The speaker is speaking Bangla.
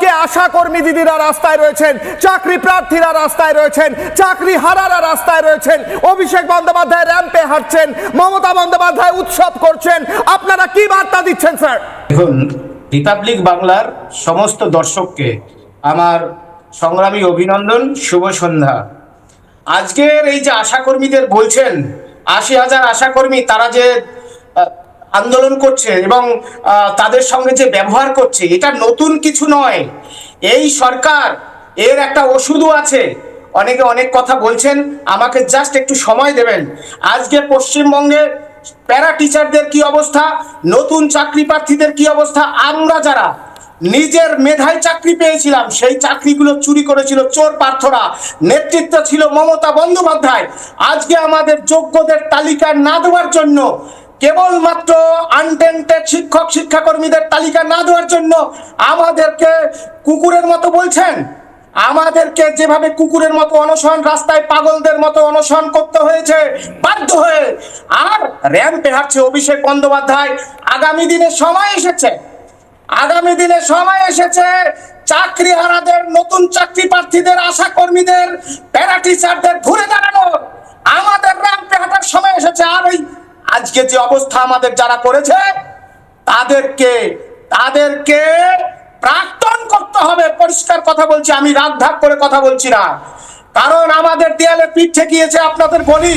আজকে আশা কর্মী দিদিরা রাস্তায় রয়েছেন, চাকরি প্রার্থীরা রাস্তায় রয়েছেন, চাকরি হারারা রাস্তায় রয়েছেন, অভিষেক বন্দ্যোপাধ্যায় র্যাম্পে হাঁটছেন, মমতা বন্দ্যোপাধ্যায় উৎসব করছেন। আপনারা কি বার্তা দিচ্ছেন স্যার? দেখুন, রিপাবলিক বাংলার সমস্ত দর্শককে আমার সংগ্রামী অভিনন্দন, শুভ সন্ধ্যা। আজকের এই যে আশাকর্মীদের বলছেন ৮০,০০০ আশাকর্মী তারা যে আন্দোলন করছে এবং তাদের সঙ্গে যে ব্যবহার করছে, এটা নতুন কিছু নয়। এই সরকার এর একটা ওষুধও আছে। অনেকে অনেক কথা বলছেন, আমাকে জাস্ট একটু সময় দেবেন। আজকে পশ্চিমবঙ্গে প্যারা টিচারদের কি অবস্থা, নতুন চাকরি প্রার্থীদের কি অবস্থা, আমরা যারা নিজের মেধায় চাকরি পেয়েছিলাম সেই চাকরিগুলো চুরি করেছিল চোর পার্থরা, নেতৃত্ব ছিল মমতা বন্দ্যোপাধ্যায়। আজকে আমাদের যোগ্যদের তালিকা না দেওয়ার জন্য, কেবলমাত্র আনটেন্টেড শিক্ষক শিক্ষাকর্মীদের তালিকা না দেওয়ার জন্য আমাদেরকে কুকুরের মতো বলছেন। আমাদেরকে যেভাবে কুকুরের মতো অনশন, রাস্তায় পাগলদের মতো অনশন করতে হয়েছে বাধ্য হয়ে, আর র্যাম্পে হাঁটছে অভিষেক বন্দ্যোপাধ্যায়। আগামী দিনে সময় এসেছে, আগামী দিনে সময় এসেছে চাকরি হারাদের, নতুন চাকরি প্রার্থীদের, আশা কর্মীদের, প্যারা টিচারদের ঘুরে দাঁড়ানোর। আমাদের র্যাম্পে হাঁটার সময় এসেছে। আর ওই আজকে যে অবস্থা আমাদের যারা করেছে তাদেরকে প্রাক্তন করতে হবে। পরিষ্কার কথা বলছি, আমি রাগ ঢাক করে কথা বলছি না, কারণ আমাদের দেয়ালে পিঠ ঠেকিয়েছে। আপনাদের বলি,